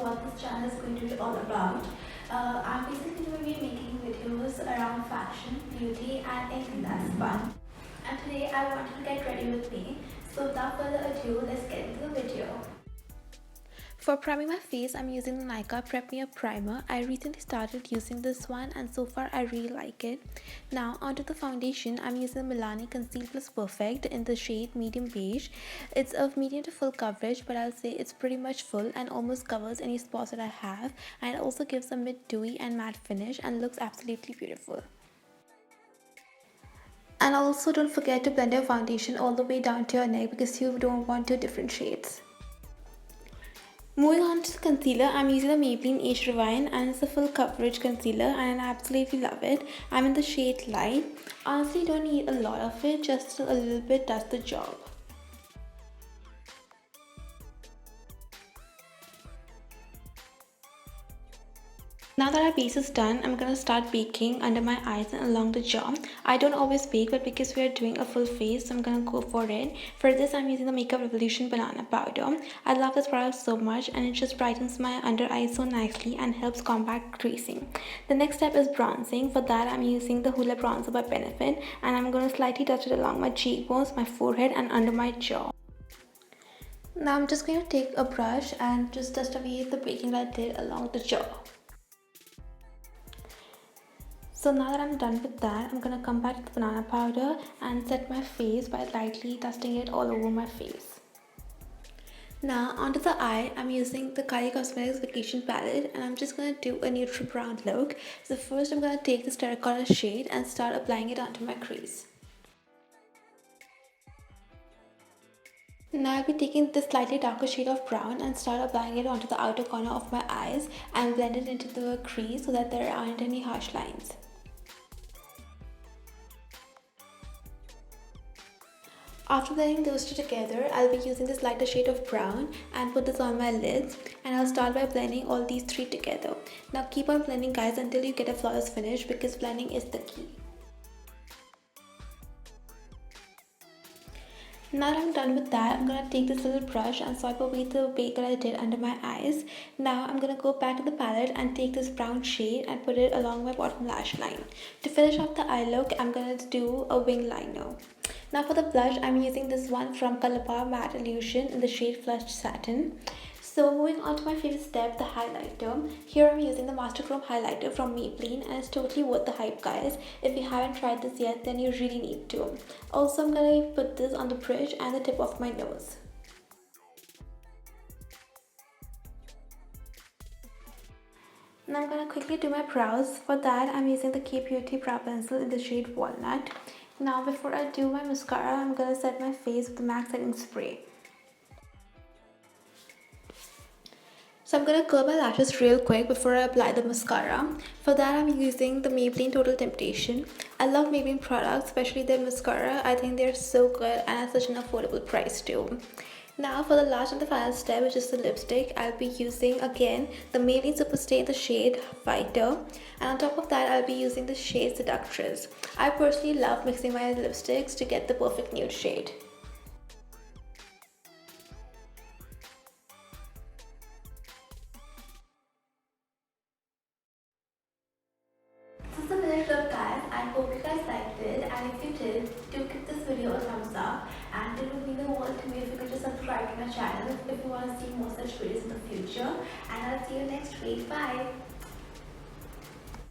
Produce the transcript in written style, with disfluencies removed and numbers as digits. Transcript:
what this channel is going to be all about. I'm basically going to be making videos around fashion, beauty and anything that's fun. And today I want you to get ready with me. So without further ado, let's get into the video. For priming my face, I'm using the Nykaa Prep Me Up Primer. I recently started using this one and so far I really like it. Now onto the foundation, I'm using the Milani Conceal Plus Perfect in the shade Medium Beige. It's of medium to full coverage, but I'll say it's pretty much full and almost covers any spots that I have, and it also gives a mid dewy and matte finish and looks absolutely beautiful. And also don't forget to blend your foundation all the way down to your neck because you don't want two different shades. Moving on to the concealer, I'm using the Maybelline Age Rewind and it's a full coverage concealer and I absolutely love it. I'm in the shade Light. Honestly, don't need a lot of it, just a little bit does the job. Now that our base is done, I'm going to start baking under my eyes and along the jaw. I don't always bake, but because we are doing a full face, so I'm going to go for it. For this, I'm using the Makeup Revolution Banana Powder. I love this product so much and it just brightens my under eyes so nicely and helps combat creasing. The next step is bronzing. For that, I'm using the Hoola Bronzer by Benefit and I'm going to slightly touch it along my cheekbones, my forehead and under my jaw. Now I'm just going to take a brush and just dust away the baking that I did along the jaw. So now that I'm done with that, I'm gonna come back to the banana powder and set my face by lightly dusting it all over my face. Now onto the eye, I'm using the Kylie Cosmetics Vacation Palette and I'm just gonna do a neutral brown look. So first I'm gonna take this terracotta shade and start applying it onto my crease. Now I'll be taking this slightly darker shade of brown and start applying it onto the outer corner of my eyes and blend it into the crease so that there aren't any harsh lines. After blending those two together, I'll be using this lighter shade of brown and put this on my lids, and I'll start by blending all these three together. Now keep on blending guys until you get a flawless finish because blending is the key. Now that I'm done with that, I'm going to take this little brush and swipe away the bake that I did under my eyes. Now I'm going to go back to the palette and take this brown shade and put it along my bottom lash line. To finish off the eye look, I'm going to do a wing liner. Now for the blush, I'm using this one from Colourpop Matte Illusion in the shade Flushed Satin. So moving on to my favorite step, the highlighter. Here I'm using the Master Chrome highlighter from Maybelline and it's totally worth the hype guys. If you haven't tried this yet, then you really need to. Also, I'm going to put this on the bridge and the tip of my nose. Now I'm going to quickly do my brows. For that, I'm using the K Beauty Brow Pencil in the shade Walnut. Now before I do my mascara, I'm going to set my face with the MAC setting spray. So I'm going to curl my lashes real quick before I apply the mascara. For that I'm using the Maybelline Total Temptation. I love Maybelline products, especially their mascara. I think they're so good and at such an affordable price too. Now for the last and the final step, which is the lipstick, I'll be using again the Maybelline Superstay in the shade Fighter, and on top of that I'll be using the shade Seductress. I personally love mixing my lipsticks to get the perfect nude shade. This is the finished look guys. I hope you guys liked it, and if you did, do give this video a thumbs up and it would mean the world to me if you could just subscribe to my channel if you want to see more such videos in the future, and I'll see you next week. Bye.